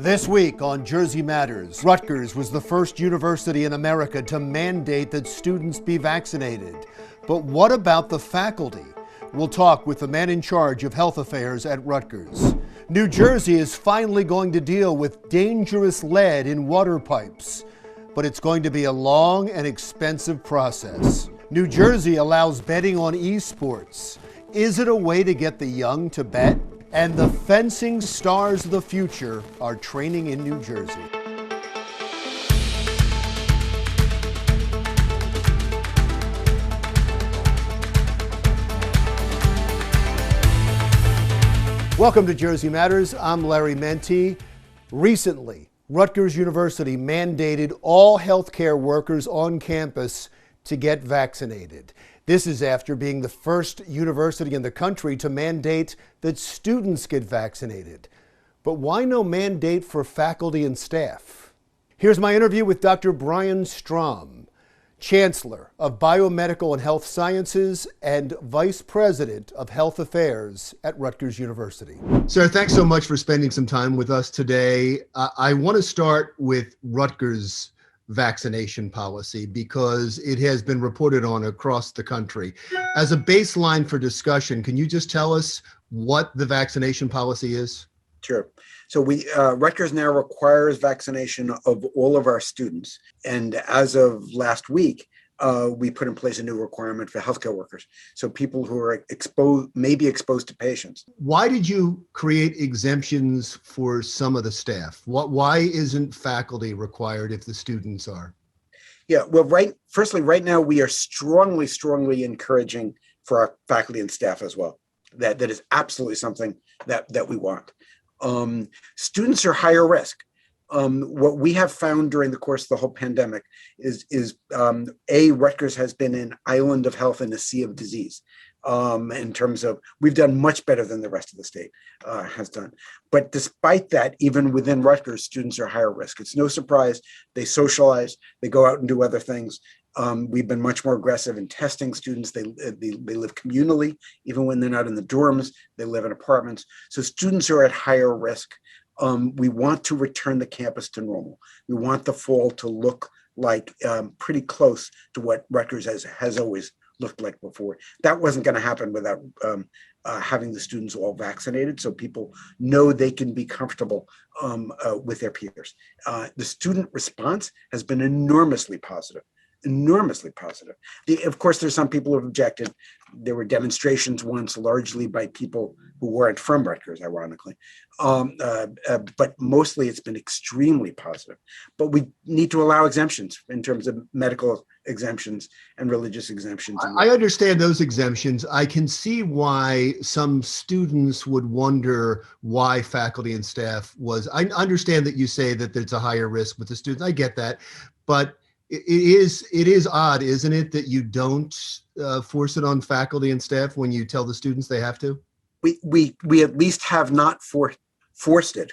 This week on Jersey Matters, Rutgers was the first university in America to mandate that students be vaccinated. But what about the faculty? We'll talk with the man in charge of health affairs at Rutgers. New Jersey is finally going to deal with dangerous lead in water pipes, but it's going to be a long and expensive process. New Jersey allows betting on esports. Is it a way to get the young to bet? And the fencing stars of the future are training in New Jersey. Welcome to Jersey Matters. I'm Larry Menti. Recently, Rutgers University mandated all healthcare workers on campus to get vaccinated. This is after being the first university in the country to mandate that students get vaccinated. But why no mandate for faculty and staff? Here's my interview with Dr. Brian Strom, Chancellor of Biomedical and Health Sciences and Vice President of Health Affairs at Rutgers University. Sir, thanks so much for spending some time with us today. I want to start with Rutgers' vaccination policy because it has been reported on across the country. As a baseline for discussion, can you just tell us what the vaccination policy is? Sure. So Rutgers now requires vaccination of all of our students. And as of last week, we put in place a new requirement for healthcare workers. So people who are may be exposed to patients. Why did you create exemptions for some of the staff? Why isn't faculty required if the students are? Yeah, well, firstly, right now we are strongly encouraging for our faculty and staff as well. That is absolutely something that we want. Students are higher risk. What we have found during the course of the whole pandemic is Rutgers has been an island of health in a sea of disease. In terms of, we've done much better than the rest of the state has done. But despite that, even within Rutgers, students are higher risk. It's no surprise. They socialize, they go out and do other things. We've been much more aggressive in testing students. They live communally, even when they're not in the dorms, they live in apartments. So students are at higher risk. We want to return the campus to normal. We want the fall to look like pretty close to what Rutgers has always looked like before. That wasn't going to happen without having the students all vaccinated, so people know they can be comfortable with their peers. The student response has been enormously positive. Of course, there's some people who have objected. There were demonstrations once, largely by people who weren't from Rutgers, ironically. But mostly it's been extremely positive. But we need to allow exemptions in terms of medical exemptions and religious exemptions. I understand those exemptions. I can see why some students would wonder why faculty and staff I understand that you say that there's a higher risk with the students. I get that. But it is odd, isn't it, that you don't force it on faculty and staff when you tell the students they have to? We at least have not forced it,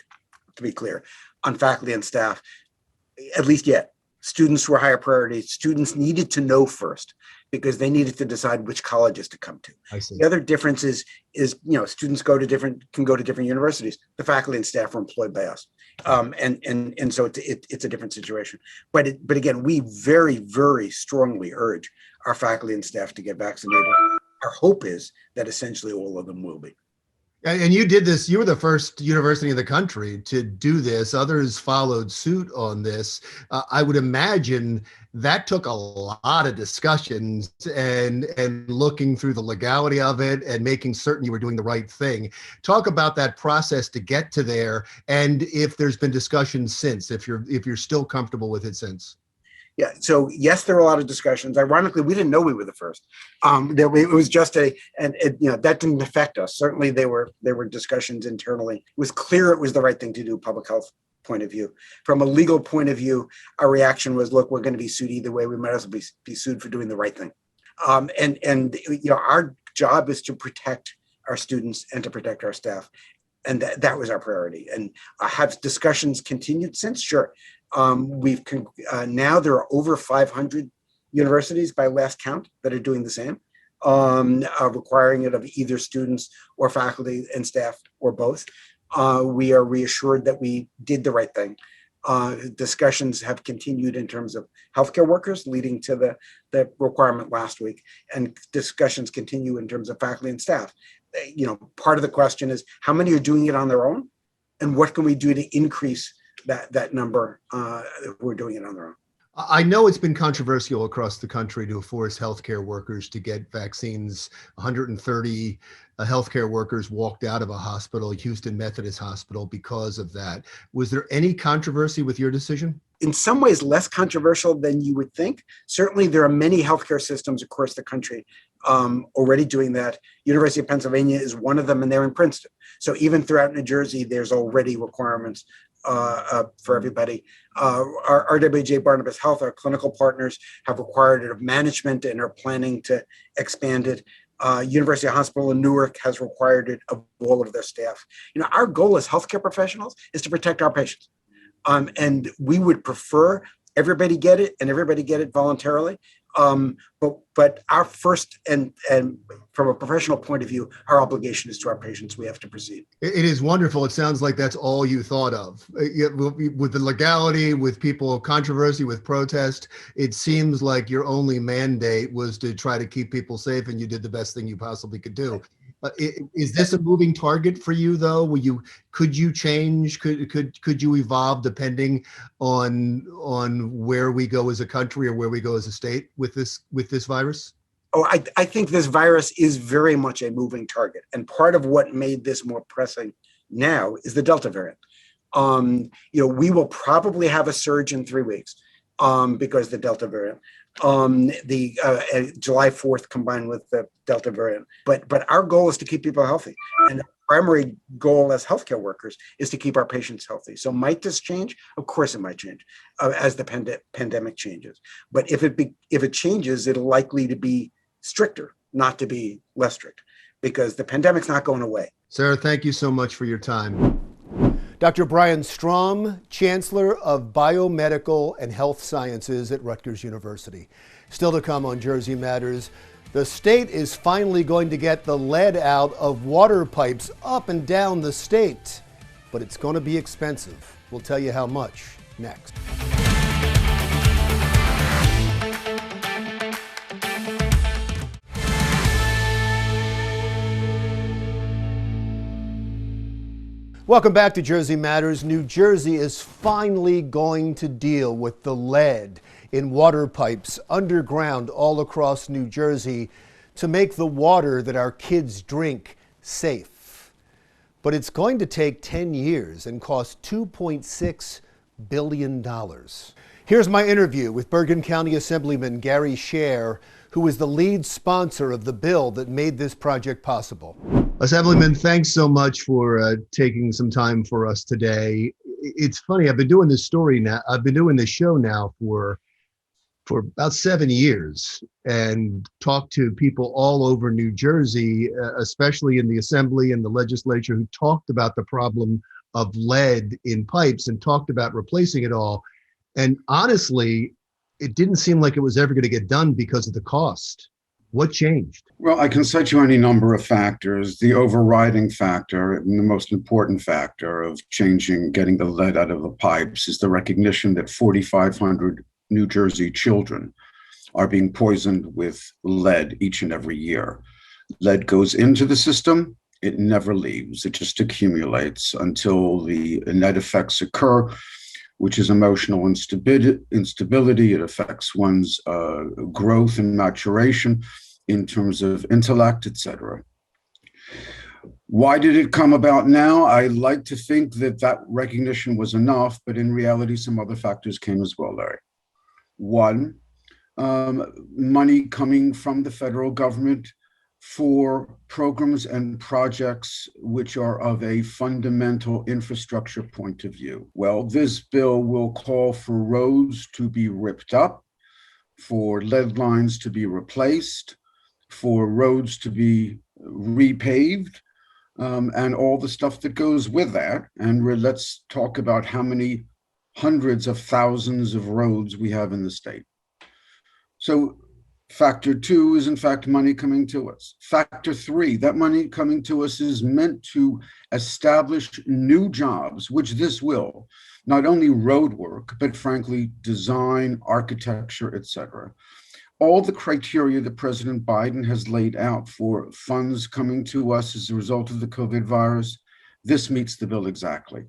to be clear, on faculty and staff, at least yet. Students were higher priority. Students needed to know first because they needed to decide which colleges to come to. I see. The other difference is students can go to different universities. The faculty and staff are employed by us. And so it's a different situation. But again, we very, very strongly urge our faculty and staff to get vaccinated. Our hope is that essentially all of them will be. And you did this, you were the first university in the country to do this. Others followed suit on this. I would imagine that took a lot of discussions and looking through the legality of it and making certain you were doing the right thing. Talk about that process to get to there, and if there's been discussions since, if you're still comfortable with it since. Yeah. So yes, there were a lot of discussions. Ironically, we didn't know we were the first. It was just that didn't affect us. Certainly, there were discussions internally. It was clear it was the right thing to do, public health point of view. From a legal point of view, our reaction was, look, we're going to be sued either way. We might as well be sued for doing the right thing. Our job is to protect our students and to protect our staff. And that was our priority. And have discussions continued since? Sure. Now there are over 500 universities by last count that are doing the same. requiring it of either students or faculty and staff or both. We are reassured that we did the right thing. Discussions have continued in terms of healthcare workers, leading to the requirement last week, and discussions continue in terms of faculty and staff. Part of the question is how many are doing it on their own, and what can we do to increase that number who are doing it on their own. I know it's been controversial across the country to force healthcare workers to get vaccines. 130 healthcare workers walked out of a hospital, Houston Methodist Hospital, because of that. Was there any controversy with your decision? In some ways, less controversial than you would think. Certainly, there are many healthcare systems across the country already doing that. University of Pennsylvania is one of them, and they're in Princeton. So even throughout New Jersey, there's already requirements for everybody. Our RWJ Barnabas Health, our clinical partners, have required it of management and are planning to expand it. University Hospital in Newark has required it of all of their staff. Our goal as healthcare professionals is to protect our patients. And we would prefer everybody get it and everybody get it voluntarily. But our first and from a professional point of view, our obligation is to our patients. We have to proceed. It is wonderful. It sounds like that's all you thought of. With the legality, with people, controversy, with protest, it seems like your only mandate was to try to keep people safe, and you did the best thing you possibly could do. Is this a moving target for you, though? Could you change? Could you evolve depending on where we go as a country or where we go as a state with this virus? Oh, I think this virus is very much a moving target, and part of what made this more pressing now is the Delta variant. We will probably have a surge in 3 weeks because the Delta variant. The July 4th combined with the Delta variant. But our goal is to keep people healthy. And the primary goal as healthcare workers is to keep our patients healthy. So might this change? Of course it might change as the pandemic changes. But if it changes, it'll likely to be stricter, not to be less strict, because the pandemic's not going away. Sarah, thank you so much for your time. Dr. Brian Strom, Chancellor of Biomedical and Health Sciences at Rutgers University. Still to come on Jersey Matters, the state is finally going to get the lead out of water pipes up and down the state, but it's going to be expensive. We'll tell you how much next. Welcome back to Jersey Matters. New Jersey is finally going to deal with the lead in water pipes underground all across New Jersey to make the water that our kids drink safe. But it's going to take 10 years and cost $2.6 billion. Here's my interview with Bergen County Assemblyman Gary Scher, who is the lead sponsor of the bill that made this project possible. Assemblyman, thanks so much for taking some time for us today. It's funny, I've been doing this show now for about 7 years and talked to people all over New Jersey, especially in the assembly and the legislature, who talked about the problem of lead in pipes and talked about replacing it all. And honestly, it didn't seem like it was ever going to get done because of the cost. What changed? Well, I can cite you any number of factors. The overriding factor and the most important factor of getting the lead out of the pipes is the recognition that 4,500 New Jersey children are being poisoned with lead each and every year. Lead goes into the system, it never leaves. It just accumulates until the net effects occur, which is emotional instability. It affects one's growth and maturation in terms of intellect, etc. Why did it come about now? I like to think that recognition was enough, but in reality, some other factors came as well, Larry. One, money coming from the federal government for programs and projects which are of a fundamental infrastructure point of view. Well, this bill will call for roads to be ripped up, for lead lines to be replaced, for roads to be repaved, and all the stuff that goes with that. And let's talk about how many hundreds of thousands of roads we have in the state. So Factor two is, in fact, money coming to us. Factor three, that money coming to us is meant to establish new jobs, which this will, not only road work, but frankly, design, architecture, etc. All the criteria that President Biden has laid out for funds coming to us as a result of the COVID virus, this meets the bill exactly.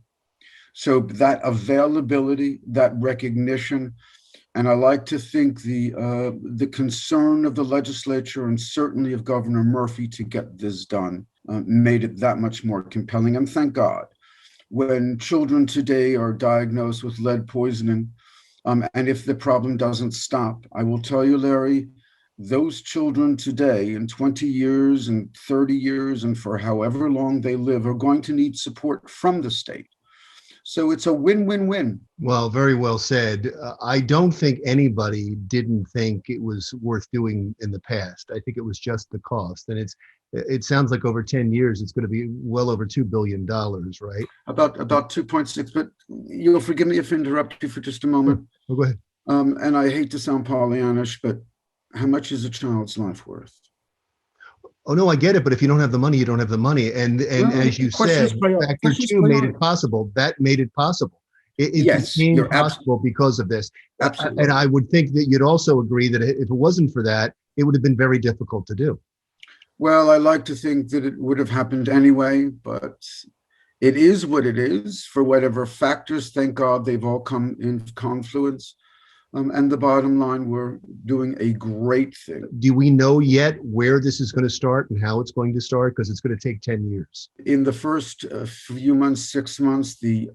So that availability, that recognition, and I like to think the concern of the legislature and certainly of Governor Murphy to get this done made it that much more compelling. And thank God, when children today are diagnosed with lead poisoning, and if the problem doesn't stop, I will tell you, Larry, those children today in 20 years and 30 years and for however long they live are going to need support from the state. So it's a win-win-win. Well, very well said. I don't think anybody didn't think it was worth doing in the past. I think it was just the cost. And it sounds like over 10 years, it's going to be well over $2 billion, right? About 2.6, but you'll forgive me if I interrupt you for just a moment. Oh, go ahead. And I hate to sound Pollyannish, but how much is a child's life worth? Oh, no, I get it. But if you don't have the money, you don't have the money. And as you said, factor two made it possible. That made it possible. It Yes, became you're possible because of this. Absolutely. And I would think that you'd also agree that if it wasn't for that, it would have been very difficult to do. Well, I like to think that it would have happened anyway, but it is what it is for whatever factors. Thank God they've all come in confluence. And the bottom line, we're doing a great thing. Do we know yet where this is going to start and how it's going to start? Because it's going to take 10 years. In the first few months, 6 months, the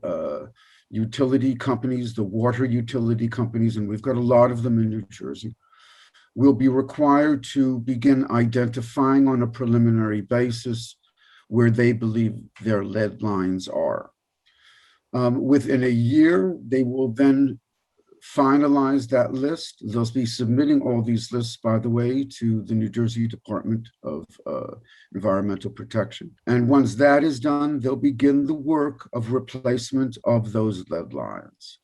utility companies, the water utility companies, and we've got a lot of them in New Jersey, will be required to begin identifying on a preliminary basis where they believe their lead lines are. Within a year, they will then finalize that list. They'll be submitting all these lists, by the way, to the New Jersey Department of Environmental Protection. And once that is done, they'll begin the work of replacement of those lead lines.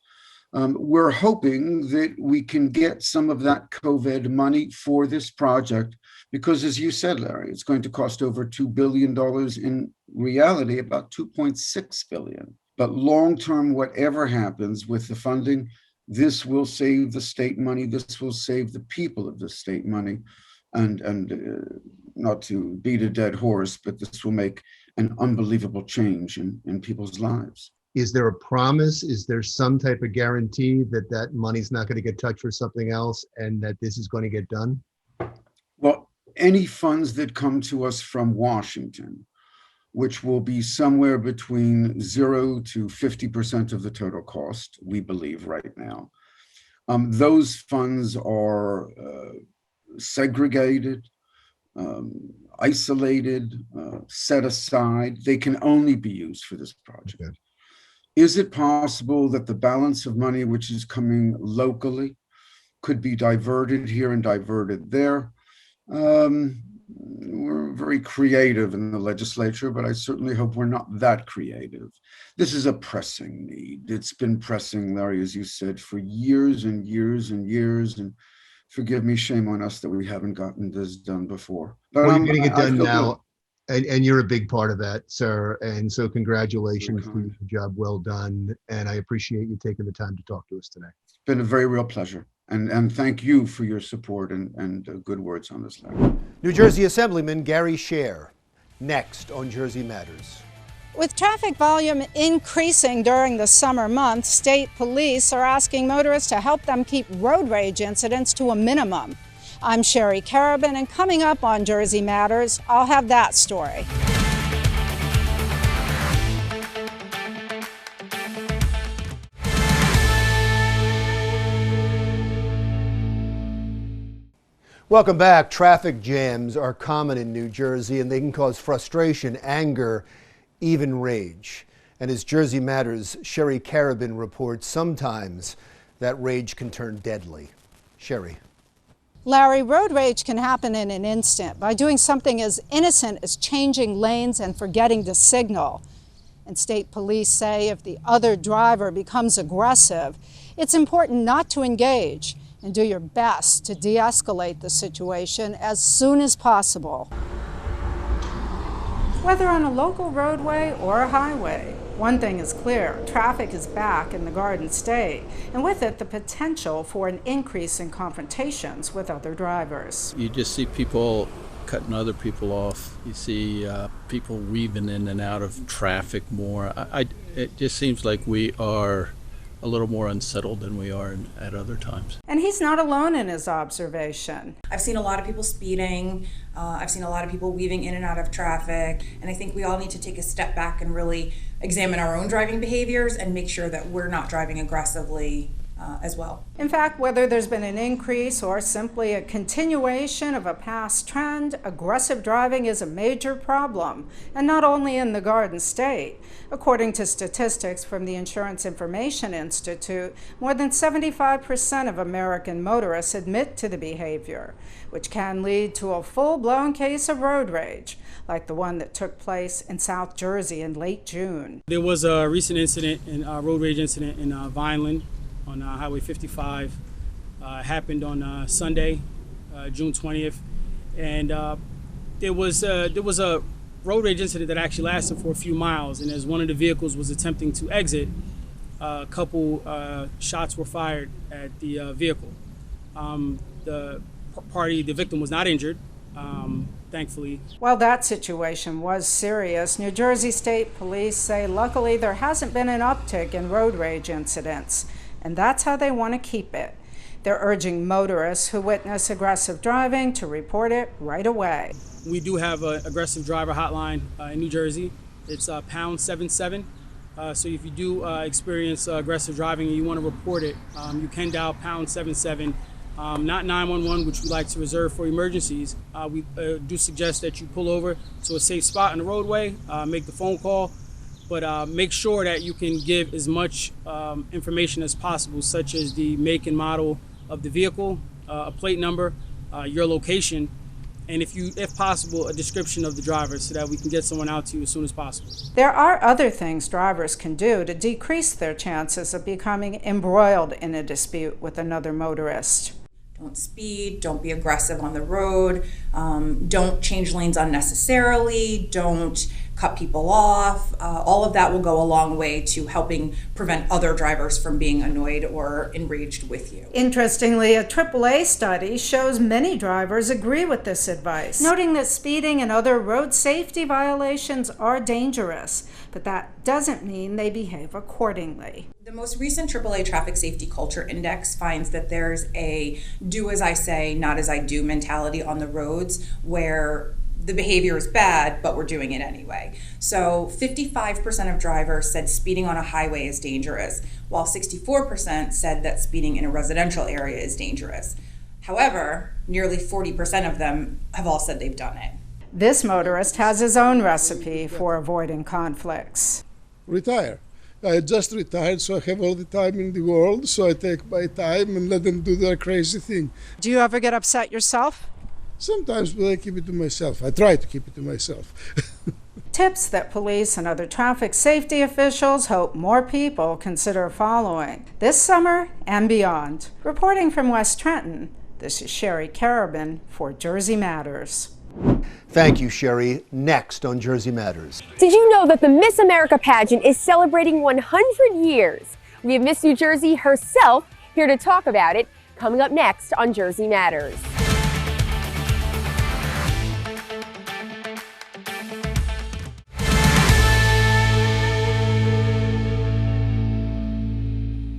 We're hoping that we can get some of that COVID money for this project because, as you said, Larry, it's going to cost over $2 billion, in reality, about $2.6 billion. But long-term, whatever happens with the funding, this will save the state money. This will save the people of the state money. And not to beat a dead horse, but this will make an unbelievable change in people's lives. Is there a promise? Is there some type of guarantee that that money's not going to get touched for something else and that this is going to get done? Well, any funds that come to us from Washington, which will be somewhere between 0 to 50% of the total cost, we believe right now. Those funds are segregated, isolated, set aside. They can only be used for this project. Okay. Is it possible that the balance of money which is coming locally could be diverted here and diverted there? We're very creative in the legislature, but I certainly hope we're not that creative. This is a pressing need. It's been pressing, Larry, as you said, for years and years and years. And forgive me, shame on us that we haven't gotten this done before. But well, you're getting it done now, and you're a big part of that, sir. And so congratulations for your job well done. And I appreciate you taking the time to talk to us today. It's been a very real pleasure. And thank you for your support and good words on this, Larry. New Jersey Assemblyman Gary Scher, next on Jersey Matters. With traffic volume increasing during the summer months, state police are asking motorists to help them keep road rage incidents to a minimum. I'm Sherry Carabin, and coming up on Jersey Matters, I'll have that story. Welcome back. Traffic jams are common in New Jersey, and they can cause frustration, anger, even rage. And as Jersey Matters' Sherry Carabin reports, sometimes that rage can turn deadly. Sherry. Larry, road rage can happen in an instant by doing something as innocent as changing lanes and forgetting to signal. And state police say if the other driver becomes aggressive, it's important not to engage. and do your best to de-escalate the situation as soon as possible. Whether on a local roadway or a highway, one thing is clear: traffic is back in the Garden State, and with it the potential for an increase in confrontations with other drivers. You just see people cutting other people off. You see people weaving in and out of traffic more. It just seems like we are a little more unsettled than we are at other times. And he's not alone in his observation. I've seen a lot of people speeding. I've seen a lot of people weaving in and out of traffic. And I think we all need to take a step back and really examine our own driving behaviors and make sure that we're not driving aggressively as well. In fact, whether there's been an increase or simply a continuation of a past trend, aggressive driving is a major problem, and not only in the Garden State. According to statistics from the Insurance Information Institute, more than 75% of American motorists admit to the behavior, which can lead to a full-blown case of road rage, like the one that took place in South Jersey in late June. There was a recent incident, road rage incident in Vineland on Highway 55. Happened on Sunday, June 20th, and there was a road rage incident that actually lasted for a few miles. And as one of the vehicles was attempting to exit, a couple shots were fired at the vehicle. The victim was not injured, thankfully. While that situation was serious, New Jersey State Police say luckily there hasn't been an uptick in road rage incidents, and that's how they want to keep it. They're urging motorists who witness aggressive driving to report it right away. We do have an aggressive driver hotline in New Jersey. It's #77. So if you do experience aggressive driving and you want to report it, you can dial #77. Not 911, which we like to reserve for emergencies. We do suggest that you pull over to a safe spot on the roadway, make the phone call, but make sure that you can give as much information as possible, such as the make and model of the vehicle, a plate number, your location, and if possible, a description of the driver so that we can get someone out to you as soon as possible. There are other things drivers can do to decrease their chances of becoming embroiled in a dispute with another motorist. Don't speed, don't be aggressive on the road, don't change lanes unnecessarily, don't cut people off. All of that will go a long way to helping prevent other drivers from being annoyed or enraged with you. Interestingly, a AAA study shows many drivers agree with this advice, noting that speeding and other road safety violations are dangerous, but that doesn't mean they behave accordingly. The most recent AAA Traffic Safety Culture Index finds that there's a do as I say, not as I do mentality on the roads where the behavior is bad, but we're doing it anyway. So 55% of drivers said speeding on a highway is dangerous, while 64% said that speeding in a residential area is dangerous. However, nearly 40% of them have all said they've done it. This motorist has his own recipe for avoiding conflicts. Retire. I just retired, so I have all the time in the world, so I take my time and let them do their crazy thing. Do you ever get upset yourself? Sometimes, but I keep it to myself. I try to keep it to myself. Tips that police and other traffic safety officials hope more people consider following this summer and beyond. Reporting from West Trenton, this is Sherry Carabin for Jersey Matters. Thank you, Sherry. Next on Jersey Matters. Did you know that the Miss America pageant is celebrating 100 years? We have Miss New Jersey herself here to talk about it, coming up next on Jersey Matters.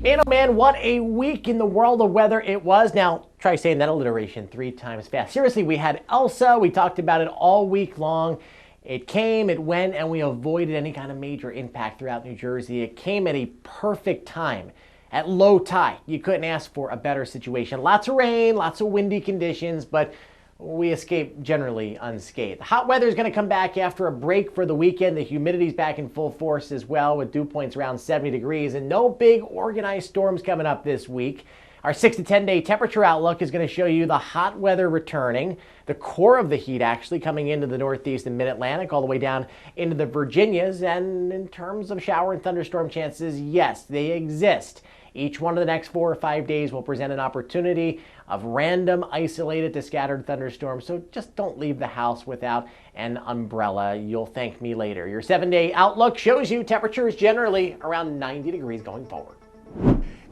Man, oh man, what a week in the world of weather it was. Now, try saying that alliteration 3 times fast. Seriously, we had Elsa. We talked about it all week long. It came, it went, and we avoided any kind of major impact throughout New Jersey. It came at a perfect time, at low tide. You couldn't ask for a better situation. Lots of rain, lots of windy conditions, but we escaped generally unscathed. Hot weather is going to come back after a break for the weekend. The humidity's back in full force as well, with dew points around 70 degrees, and no big organized storms coming up this week. Our 6 to 10 day temperature outlook is going to show you the hot weather returning, the core of the heat actually coming into the Northeast and Mid-Atlantic all the way down into the Virginias. And in terms of shower and thunderstorm chances, yes, they exist Each one of the next 4 or 5 days will present an opportunity of random, isolated to scattered thunderstorms, so just don't leave the house without an umbrella. You'll thank me later. Your 7-day outlook shows you temperatures generally around 90 degrees going forward.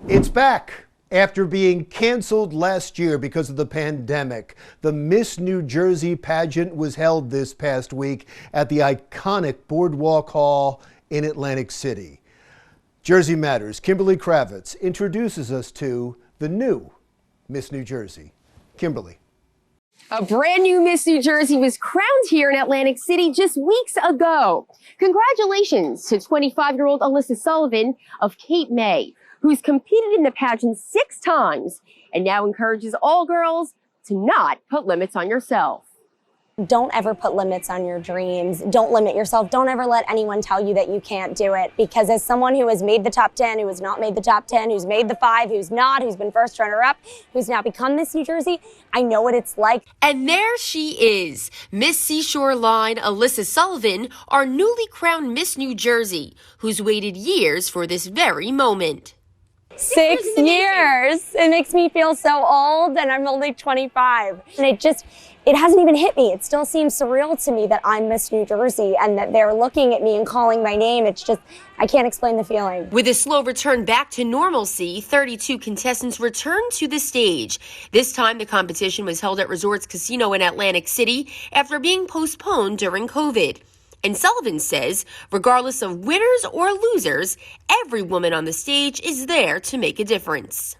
It's back. After being canceled last year because of the pandemic, the Miss New Jersey pageant was held this past week at the iconic Boardwalk Hall in Atlantic City. Jersey Matters' Kimberly Kravitz introduces us to the new Miss New Jersey. Kimberly. A brand new Miss New Jersey was crowned here in Atlantic City just weeks ago. Congratulations to 25-year-old Alyssa Sullivan of Cape May, who's competed in the pageant 6 times and now encourages all girls to not put limits on yourself. Don't ever put limits on your dreams. Don't limit yourself. Don't ever let anyone tell you that you can't do it. Because as someone who has made the top 10, who has not made the top 10, who's made the 5, who's not, who's been first runner-up, who's now become Miss New Jersey, I know what it's like. And there she is, Miss Seashore Line Alyssa Sullivan, our newly crowned Miss New Jersey, who's waited years for this very moment. 6 years. It makes me feel so old, and I'm only 25. And it hasn't even hit me. It still seems surreal to me that I'm Miss New Jersey and that they're looking at me and calling my name. It's just, I can't explain the feeling. With a slow return back to normalcy, 32 contestants returned to the stage. This time, the competition was held at Resorts Casino in Atlantic City after being postponed during COVID. And Sullivan says, regardless of winners or losers, every woman on the stage is there to make a difference.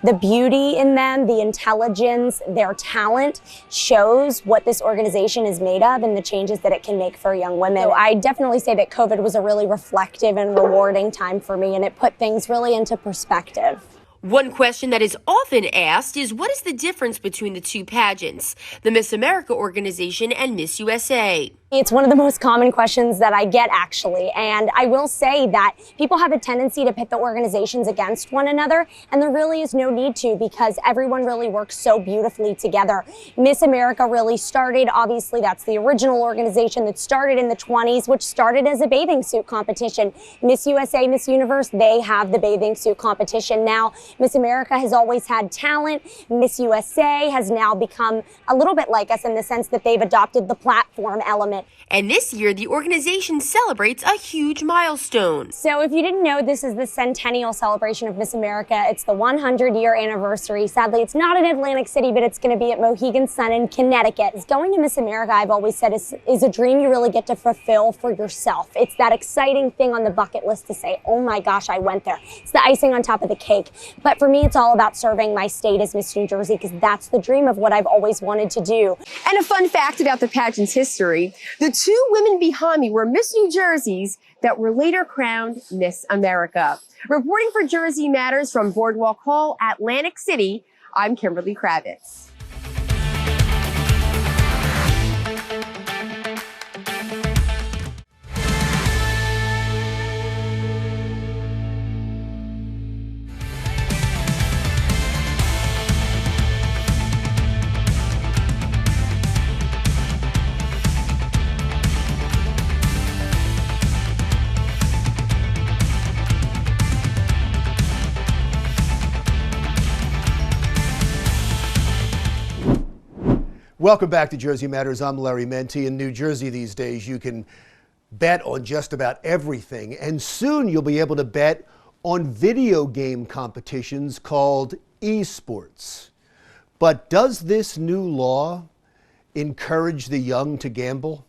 The beauty in them, the intelligence, their talent shows what this organization is made of and the changes that it can make for young women. So I definitely say that COVID was a really reflective and rewarding time for me, and it put things really into perspective. One question that is often asked is, what is the difference between the two pageants, the Miss America organization and Miss USA? It's one of the most common questions that I get, actually. And I will say that people have a tendency to pit the organizations against one another, and there really is no need to, because everyone really works so beautifully together. Miss America really started, obviously that's the original organization that started in the 20s, which started as a bathing suit competition. Miss USA, Miss Universe, they have the bathing suit competition now. Miss America has always had talent. Miss USA has now become a little bit like us in the sense that they've adopted the platform element. And this year, the organization celebrates a huge milestone. So if you didn't know, this is the centennial celebration of Miss America. It's the 100-year anniversary. Sadly, it's not in Atlantic City, but it's going to be at Mohegan Sun in Connecticut. Going to Miss America, I've always said, is a dream you really get to fulfill for yourself. It's that exciting thing on the bucket list to say, oh my gosh, I went there. It's the icing on top of the cake. But for me, it's all about serving my state as Miss New Jersey, because that's the dream of what I've always wanted to do. And a fun fact about the pageant's history, the 2 women behind me were Miss New Jerseys that were later crowned Miss America. Reporting for Jersey Matters from Boardwalk Hall, Atlantic City, I'm Kimberly Kravitz. Welcome back to Jersey Matters. I'm Larry Menti. In New Jersey these days, you can bet on just about everything. And soon you'll be able to bet on video game competitions called esports. But does this new law encourage the young to gamble?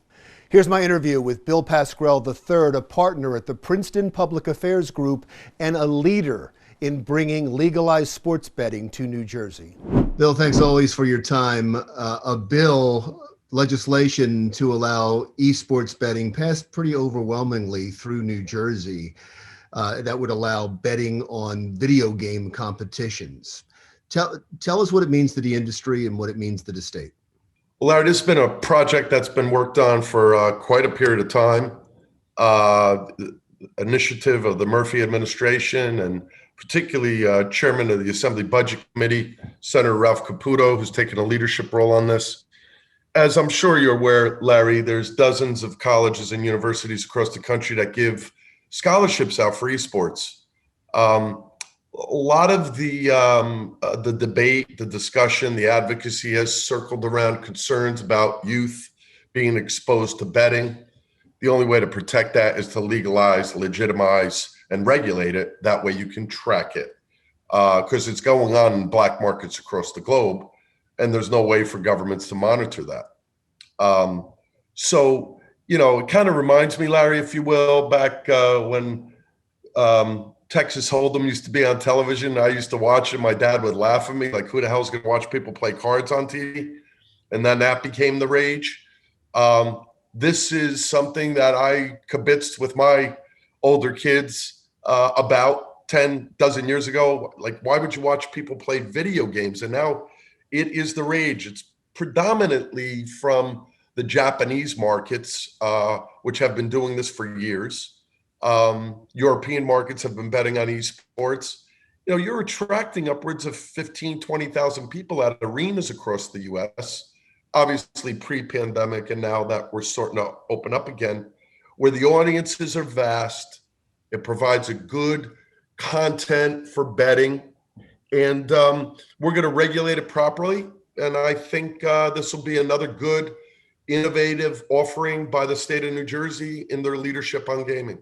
Here's my interview with Bill Pasquale III, a partner at the Princeton Public Affairs Group and a leader in bringing legalized sports betting to New Jersey. Bill, thanks always for your time. A bill, legislation to allow esports betting passed pretty overwhelmingly through New Jersey that would allow betting on video game competitions. Tell us what it means to the industry and what it means to the state. Well, Larry, this has been a project that's been worked on for quite a period of time. Initiative of the Murphy administration, and particularly chairman of the Assembly Budget Committee, Senator Ralph Caputo, who's taken a leadership role on this. As I'm sure you're aware, Larry, there's dozens of colleges and universities across the country that give scholarships out for esports. a lot of the debate, the discussion, the advocacy has circled around concerns about youth being exposed to betting. The only way to protect that is to legalize, legitimize, and regulate it. That way you can track it, because it's going on in black markets across the globe, and there's no way for governments to monitor that. So, it kind of reminds me, Larry, if you will, back when Texas Hold'em used to be on television. I used to watch it. My dad would laugh at me, like, who the hell's going to watch people play cards on TV? And then that became the rage. This is something that I kibitzed with my older kids about 10 dozen years ago. Like, why would you watch people play video games? And now it is the rage. It's predominantly from the Japanese markets, which have been doing this for years. European markets have been betting on esports. You're attracting upwards of 15, 20,000 people at arenas across the US, obviously pre-pandemic, and now that we're starting to open up again, where the audiences are vast. It provides a good content for betting, and we're going to regulate it properly. And I think this will be another good, innovative offering by the state of New Jersey in their leadership on gaming.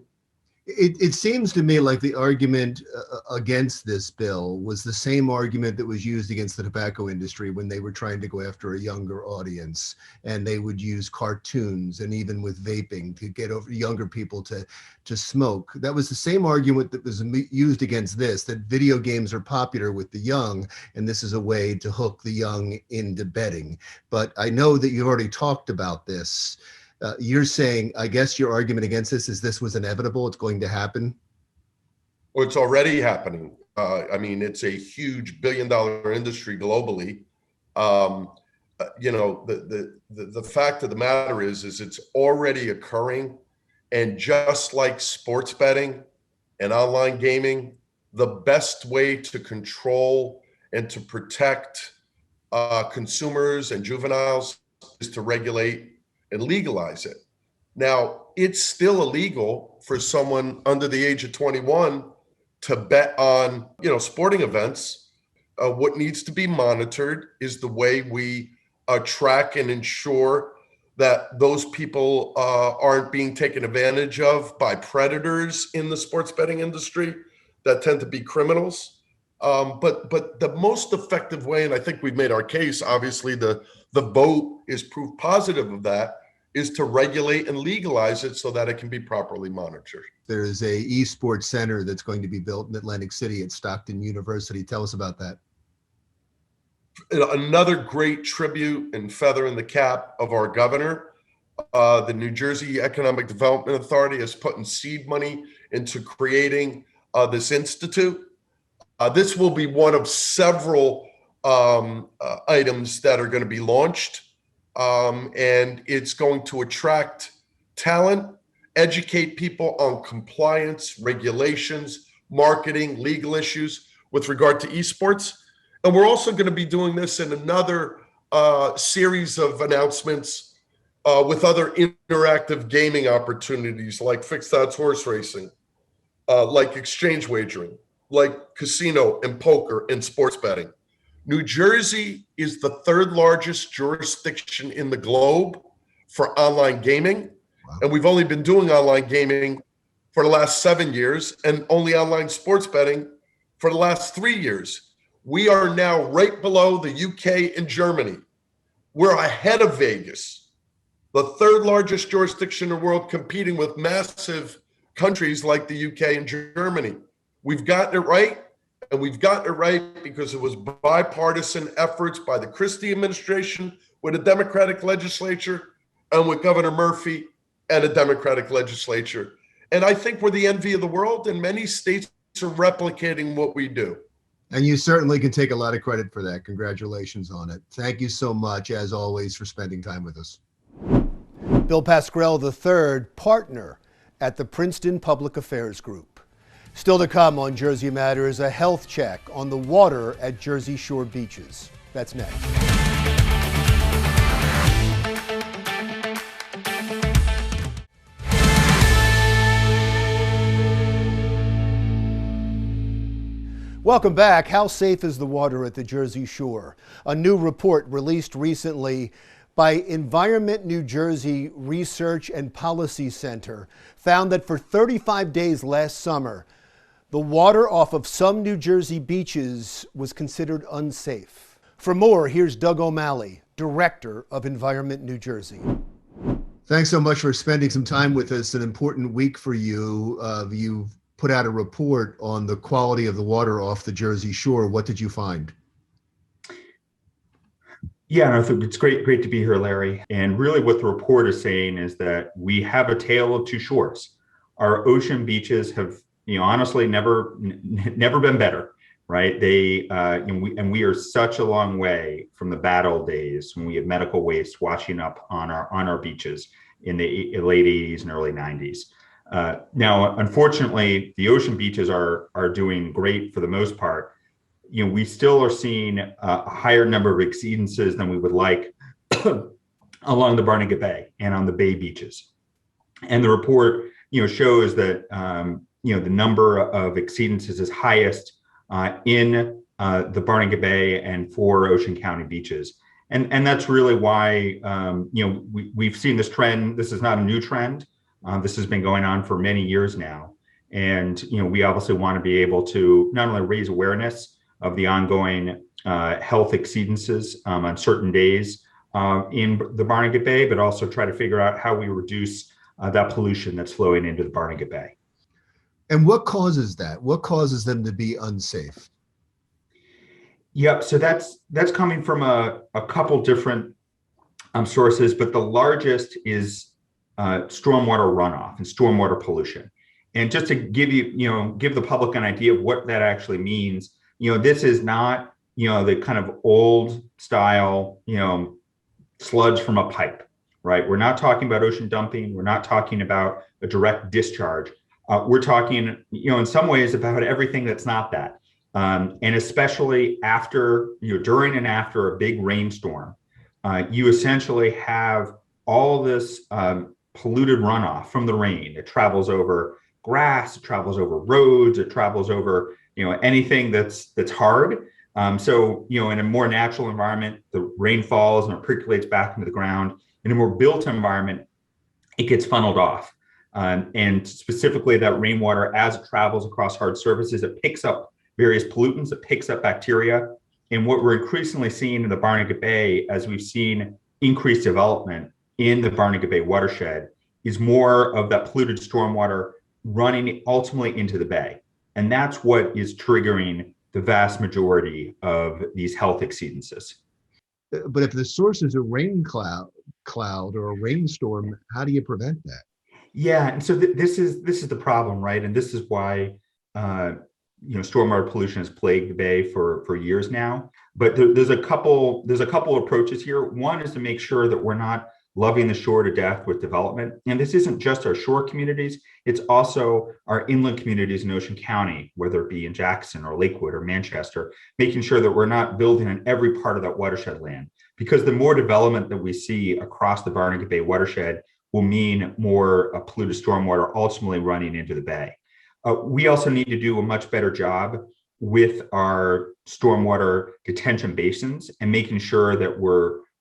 It seems to me like the argument against this bill was the same argument that was used against the tobacco industry when they were trying to go after a younger audience, and they would use cartoons and even with vaping to get over younger people to smoke. That was the same argument that was used against this, that video games are popular with the young, and this is a way to hook the young into betting. But I know that you've already talked about this. You're saying, I guess your argument against this was inevitable. It's going to happen. Well, it's already happening. It's a huge billion-dollar industry globally. The fact of the matter is it's already occurring. And just like sports betting and online gaming, the best way to control and to protect consumers and juveniles is to regulate and legalize it. Now, it's still illegal for someone under the age of 21 to bet on, sporting events. What needs to be monitored is the way we track and ensure that those people aren't being taken advantage of by predators in the sports betting industry that tend to be criminals. But the most effective way, and I think we've made our case, obviously the vote is proof positive of that, is to regulate and legalize it so that it can be properly monitored. There's a esports center that's going to be built in Atlantic City at Stockton University. Tell us about that. Another great tribute and feather in the cap of our governor. The New Jersey Economic Development Authority has put in seed money into creating this institute. This will be one of several items that are going to be launched. And it's going to attract talent, educate people on compliance, regulations, marketing, legal issues with regard to esports. And we're also going to be doing this in another series of announcements with other interactive gaming opportunities like fixed odds horse racing, like exchange wagering, like casino and poker and sports betting. New Jersey is the third largest jurisdiction in the globe for online gaming. Wow. And we've only been doing online gaming for the last 7 years and only online sports betting for the last 3 years. We are now right below the UK and Germany. We're ahead of Vegas, the third largest jurisdiction in the world, competing with massive countries like the UK and Germany. We've gotten it right. And we've gotten it right because it was bipartisan efforts by the Christie administration with a Democratic legislature and with Governor Murphy and a Democratic legislature. And I think we're the envy of the world, and many states are replicating what we do. And you certainly can take a lot of credit for that. Congratulations on it. Thank you so much, as always, for spending time with us. Bill Pasquarel III, partner at the Princeton Public Affairs Group. Still to come on Jersey Matters, a health check on the water at Jersey Shore beaches. That's next. Welcome back. How safe is the water at the Jersey Shore? A new report released recently by Environment New Jersey Research and Policy Center found that for 35 days last summer, the water off of some New Jersey beaches was considered unsafe. For more, here's Doug O'Malley, Director of Environment New Jersey. Thanks so much for spending some time with us. An important week for you. You've put out a report on the quality of the water off the Jersey Shore. What did you find? Yeah, no, it's great to be here, Larry. And really what the report is saying is that we have a tale of two shores. Our ocean beaches have, honestly never been better, right? They, we are such a long way from the bad old days when we had medical waste washing up on our beaches in the late 80s and early 90s. Now, unfortunately, the ocean beaches are doing great for the most part. We still are seeing a higher number of exceedances than we would like along the Barnegat Bay and on the Bay beaches. And the report, shows that, the number of exceedances is highest in the Barnegat Bay and 4 Ocean County beaches. And that's really why, we've seen this trend. This is not a new trend. This has been going on for many years now. And, we obviously want to be able to not only raise awareness of the ongoing health exceedances on certain days in the Barnegat Bay, but also try to figure out how we reduce that pollution that's flowing into the Barnegat Bay. And what causes that? What causes them to be unsafe? Yep. So that's coming from a couple different sources, but the largest is stormwater runoff and stormwater pollution. And just to give the public an idea of what that actually means, this is not, the kind of old style, sludge from a pipe, right? We're not talking about ocean dumping. We're not talking about a direct discharge. We're talking, in some ways about everything that's not that. And especially after, during and after a big rainstorm, you essentially have all this polluted runoff from the rain. It travels over grass, it travels over roads, it travels over, anything that's hard. So, in a more natural environment, the rain falls and it percolates back into the ground. In a more built environment, it gets funneled off. And specifically that rainwater, as it travels across hard surfaces, it picks up various pollutants, it picks up bacteria. And what we're increasingly seeing in the Barnegat Bay, as we've seen increased development in the Barnegat Bay watershed, is more of that polluted stormwater running ultimately into the bay. And that's what is triggering the vast majority of these health exceedances. But if the source is a rain cloud or a rainstorm, how do you prevent that? Yeah, and so this is the problem, right? And this is why stormwater pollution has plagued the bay for years now. But there's a couple approaches here. One is to make sure that we're not loving the shore to death with development. And this isn't just our shore communities, it's also our inland communities in Ocean County, whether it be in Jackson or Lakewood or Manchester, making sure that we're not building in every part of that watershed land. Because the more development that we see across the Barnegat Bay watershed will mean more polluted stormwater ultimately running into the bay. We also need to do a much better job with our stormwater detention basins and making sure that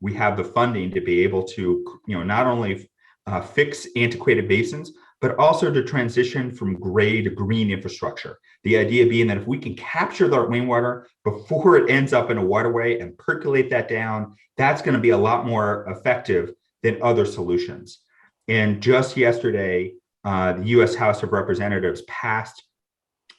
we have the funding to be able to, not only fix antiquated basins, but also to transition from gray to green infrastructure. The idea being that if we can capture that rainwater before it ends up in a waterway and percolate that down, that's going to be a lot more effective than other solutions. And just yesterday, the U.S. House of Representatives passed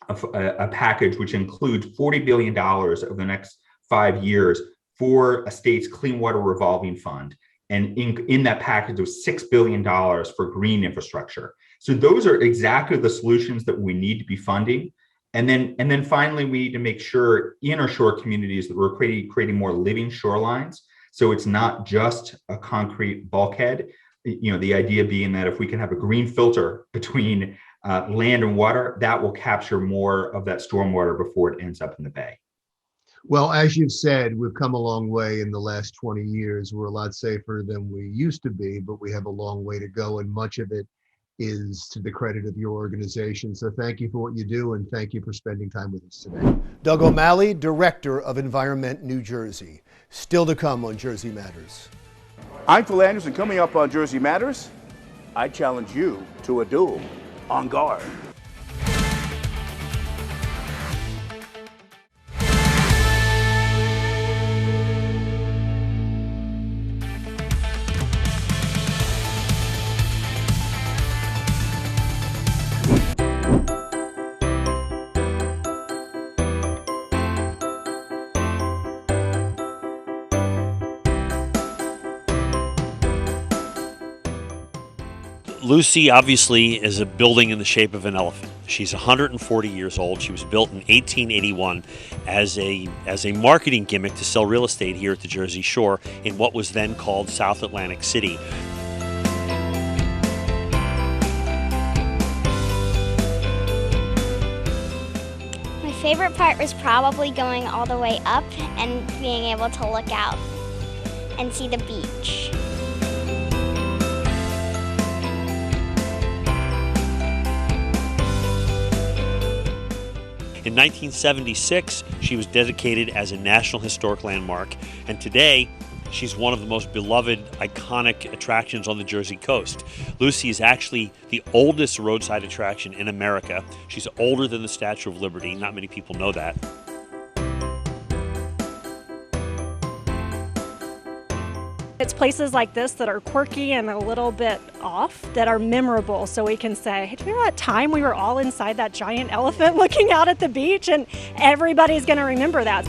a package which includes $40 billion over the next 5 years for a state's clean water revolving fund. And in that package, there was $6 billion for green infrastructure. So those are exactly the solutions that we need to be funding. And then finally, we need to make sure in our shore communities that we're creating more living shorelines. So it's not just a concrete bulkhead. The idea being that if we can have a green filter between land and water, that will capture more of that stormwater before it ends up in the bay. Well, as you've said, we've come a long way in the last 20 years. We're a lot safer than we used to be, but we have a long way to go, and much of it is to the credit of your organization. So thank you for what you do, and thank you for spending time with us today. Doug O'Malley, Director of Environment New Jersey. Still to come on Jersey Matters. I'm Phil Anderson. Coming up on Jersey Matters, I challenge you to a duel. On guard. Lucy obviously is a building in the shape of an elephant. She's 140 years old. She was built in 1881 as a marketing gimmick to sell real estate here at the Jersey Shore in what was then called South Atlantic City. My favorite part was probably going all the way up and being able to look out and see the beach. In 1976, she was dedicated as a National Historic Landmark, and today, she's one of the most beloved, iconic attractions on the Jersey coast. Lucy is actually the oldest roadside attraction in America. She's older than the Statue of Liberty. Not many people know that. It's places like this that are quirky and a little bit off that are memorable, so we can say, hey, do you remember that time we were all inside that giant elephant looking out at the beach? And everybody's going to remember that.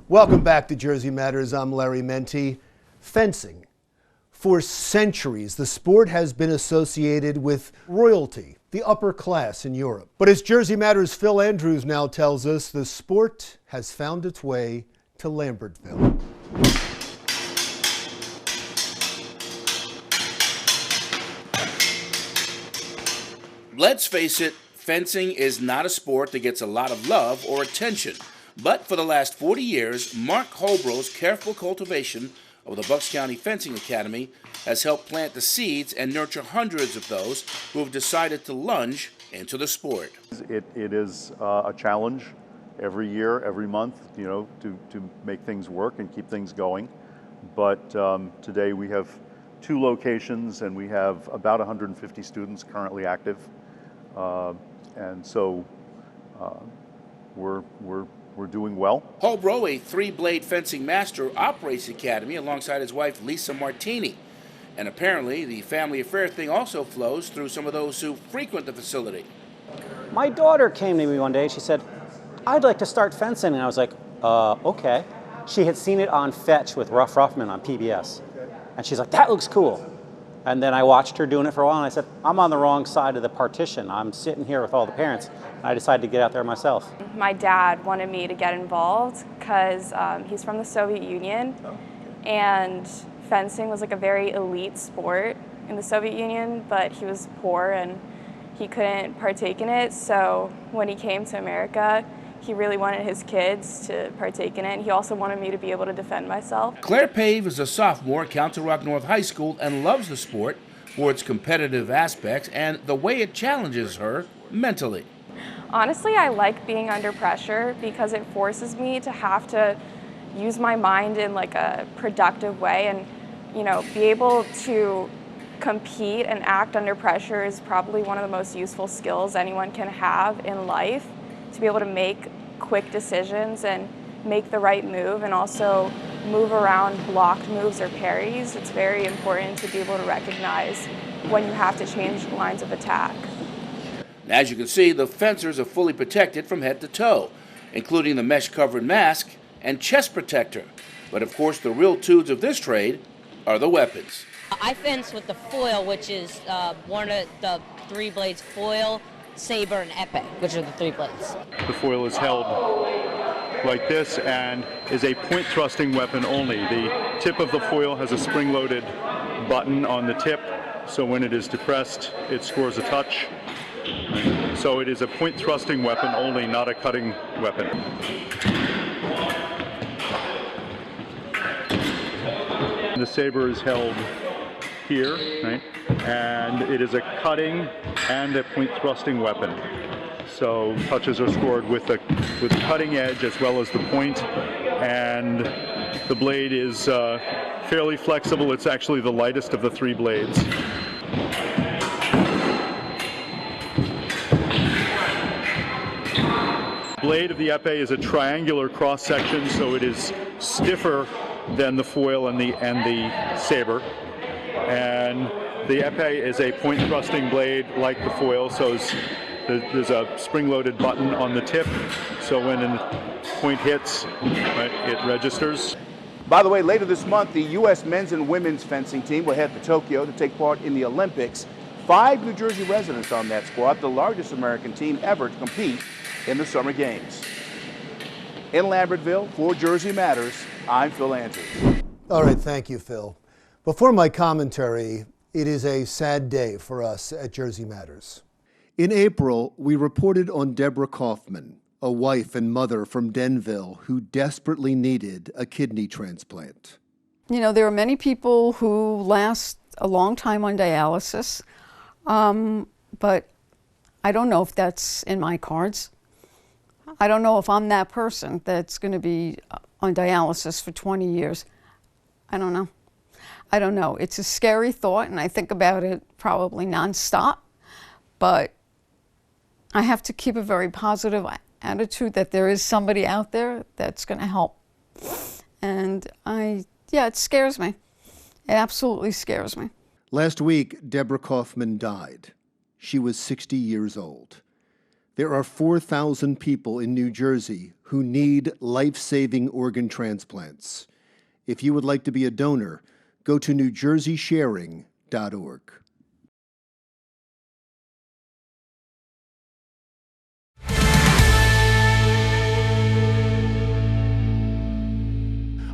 Welcome back to Jersey Matters. I'm Larry Menti. Fencing. For centuries, the sport has been associated with royalty, the upper class in Europe. But as Jersey Matters' Phil Andrews now tells us, the sport has found its way to Lambertville. Let's face it, fencing is not a sport that gets a lot of love or attention. But for the last 40 years, Mark Holbrough's careful cultivation of the Bucks County Fencing Academy has helped plant the seeds and nurture hundreds of those who have decided to lunge into the sport. It is a challenge every year, every month, to make things work and keep things going. But today we have 2 locations and we have about 150 students currently active. And so we're doing well. Holbrough, a 3-blade fencing master, operates the academy alongside his wife Lisa Martini. And apparently the family affair thing also flows through some of those who frequent the facility. My daughter came to me one day and she said, I'd like to start fencing. And I was like, okay. She had seen it on Fetch with Ruff Ruffman on PBS. And she's like, that looks cool. And then I watched her doing it for a while and I said, I'm on the wrong side of the partition. I'm sitting here with all the parents. And I decided to get out there myself. My dad wanted me to get involved because he's from the Soviet Union, and fencing was like a very elite sport in the Soviet Union, but he was poor and he couldn't partake in it. So when he came to America, he really wanted his kids to partake in it. And he also wanted me to be able to defend myself. Claire Pave is a sophomore at Council Rock North High School and loves the sport for its competitive aspects and the way it challenges her mentally. Honestly, I like being under pressure because it forces me to have to use my mind in like a productive way, and be able to compete and act under pressure is probably one of the most useful skills anyone can have in life, to be able to make quick decisions and make the right move and also move around blocked moves or parries. It's very important to be able to recognize when you have to change lines of attack. As you can see, the fencers are fully protected from head to toe, including the mesh-covered mask and chest protector. But of course, the real tools of this trade are the weapons. I fence with the foil, which is one of the 3 blades: foil, saber, and epic, which are the 3 blades. The foil is held like this and is a point thrusting weapon only. The tip of the foil has a spring-loaded button on the tip, so when it is depressed, it scores a touch. Right? So it is a point thrusting weapon only, not a cutting weapon. The saber is held here, right? And it is a cutting and a point thrusting weapon. So touches are scored with the cutting edge as well as the point, and the blade is fairly flexible. It's actually the lightest of the three blades. The blade of the epee is a triangular cross section, so it is stiffer than the foil and the saber. And the epee is a point thrusting blade like the foil, so there's a spring-loaded button on the tip, so when a point hits, it registers. By the way, later this month, the U.S. men's and women's fencing team will head to Tokyo to take part in the Olympics. 5 New Jersey residents on that squad, the largest American team ever to compete in the Summer Games. In Lambertville, for Jersey Matters, I'm Phil Andrews. All right, thank you, Phil. Before my commentary, it is a sad day for us at Jersey Matters. In April, we reported on Deborah Kaufman, a wife and mother from Denville who desperately needed a kidney transplant. You know, there are many people who last a long time on dialysis, but I don't know if that's in my cards. I don't know if I'm that person that's going to be on dialysis for 20 years. I don't know. I don't know. It's a scary thought, and I think about it probably nonstop, but I have to keep a very positive attitude that there is somebody out there that's going to help. And it scares me. It absolutely scares me. Last week, Deborah Kaufman died. She was 60 years old. There are 4,000 people in New Jersey who need life-saving organ transplants. If you would like to be a donor, go to newjerseysharing.org.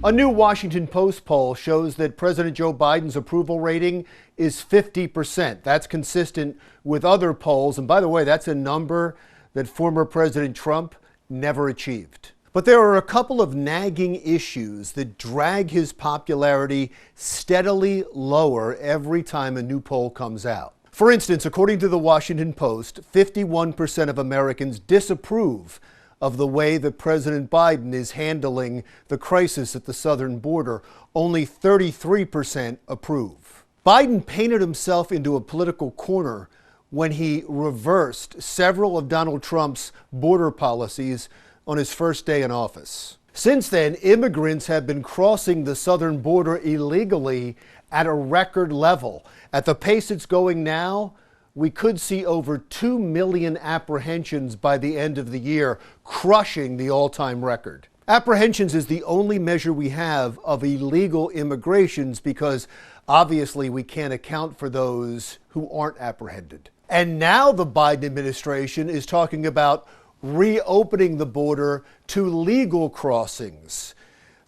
A new Washington Post poll shows that President Joe Biden's approval rating is 50%. That's consistent with other polls. And by the way, that's a number that former President Trump never achieved. But there are a couple of nagging issues that drag his popularity steadily lower every time a new poll comes out. For instance, according to the Washington Post, 51% of Americans disapprove of the way that President Biden is handling the crisis at the southern border. Only 33% approve. Biden painted himself into a political corner when he reversed several of Donald Trump's border policies on his first day in office. Since then, immigrants have been crossing the southern border illegally at a record level. At the pace it's going now, we could see over 2 million apprehensions by the end of the year, crushing the all-time record. Apprehensions is the only measure we have of illegal immigrations because obviously we can't account for those who aren't apprehended. And now the Biden administration is talking about reopening the border to legal crossings.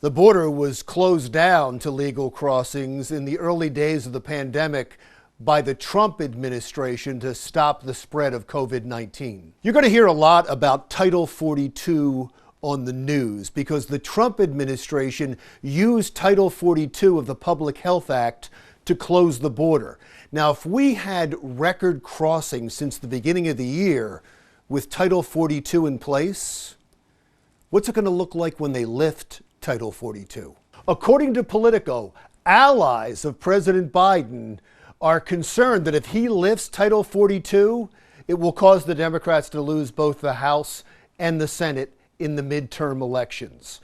The border was closed down to legal crossings in the early days of the pandemic by the Trump administration to stop the spread of COVID-19. You're going to hear a lot about Title 42 on the news because the Trump administration used Title 42 of the Public Health Act to close the border. Now, if we had record crossings since the beginning of the year with Title 42 in place, what's it going to look like when they lift Title 42? According to Politico, allies of President Biden are concerned that if he lifts Title 42, it will cause the Democrats to lose both the House and the Senate in the midterm elections.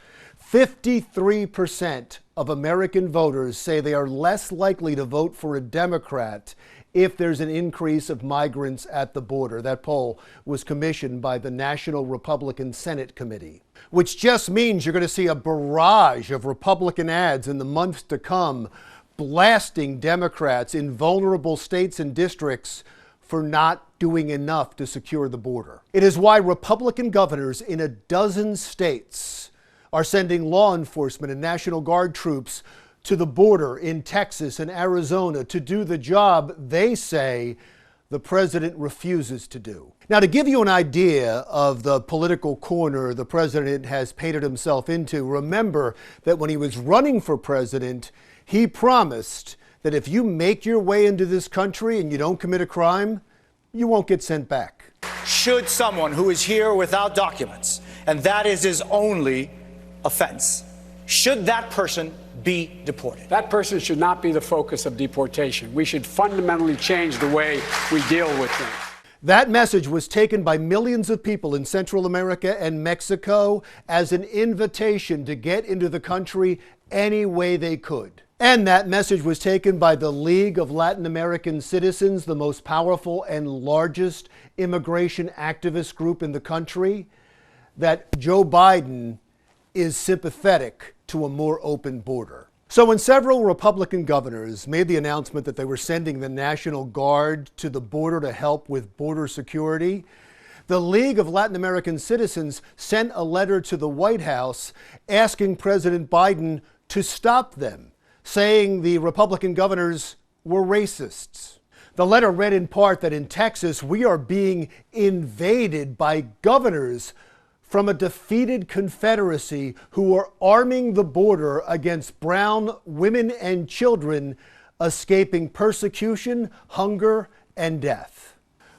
53% of American voters say they are less likely to vote for a Democrat if there's an increase of migrants at the border. That poll was commissioned by the National Republican Senate Committee, which just means you're going to see a barrage of Republican ads in the months to come blasting Democrats in vulnerable states and districts for not doing enough to secure the border. It is why Republican governors in a dozen states are sending law enforcement and National Guard troops to the border in Texas and Arizona to do the job they say the president refuses to do. Now, to give you an idea of the political corner the president has painted himself into, remember that when he was running for president, he promised that if you make your way into this country and you don't commit a crime, you won't get sent back. Should someone who is here without documents, and that is his only offense, should that person be deported? That person should not be the focus of deportation. We should fundamentally change the way we deal with them. That message was taken by millions of people in Central America and Mexico as an invitation to get into the country any way they could. And that message was taken by the League of Latin American Citizens, the most powerful and largest immigration activist group in the country, that Joe Biden is sympathetic to a more open border. So when several Republican governors made the announcement that they were sending the National Guard to the border to help with border security, the League of Latin American Citizens sent a letter to the White House asking President Biden to stop them, saying the Republican governors were racists. The letter read in part that in Texas, we are being invaded by governors from a defeated Confederacy who are arming the border against brown women and children escaping persecution, hunger, and death.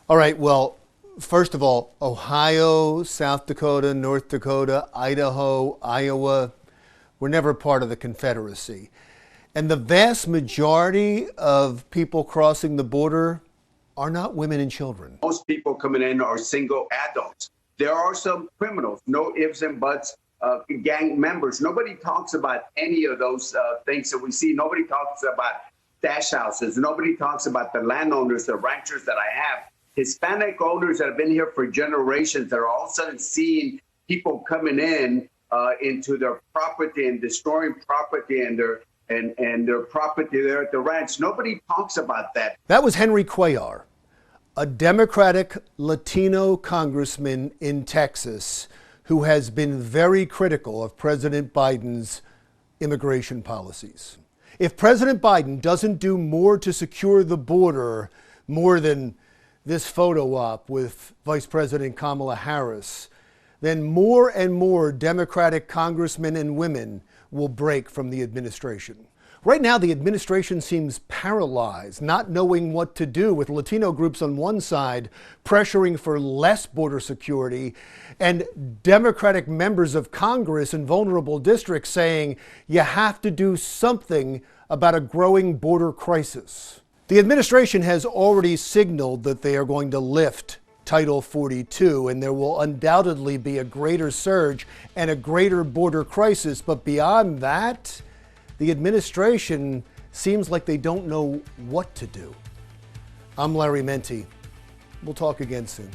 All right, well, first of all, Ohio, South Dakota, North Dakota, Idaho, Iowa were never part of the Confederacy. And the vast majority of people crossing the border are not women and children. Most people coming in are single adults. There are some criminals, no ifs and buts, gang members. Nobody talks about any of those things that we see. Nobody talks about stash houses. Nobody talks about the landowners, the ranchers that I have. Hispanic owners that have been here for generations that are all of a sudden seeing people coming in into their property and destroying property and their property there at the ranch. Nobody talks about that. That was Henry Cuellar, a Democratic Latino congressman in Texas who has been very critical of President Biden's immigration policies. If President Biden doesn't do more to secure the border, more than this photo op with Vice President Kamala Harris, then more and more Democratic congressmen and women will break from the administration. Right now, the administration seems paralyzed, not knowing what to do, with Latino groups on one side pressuring for less border security and Democratic members of Congress in vulnerable districts saying you have to do something about a growing border crisis. The administration has already signaled that they are going to lift Title 42, and there will undoubtedly be a greater surge and a greater border crisis. But beyond that, the administration seems like they don't know what to do. I'm Larry Menti. We'll talk again soon.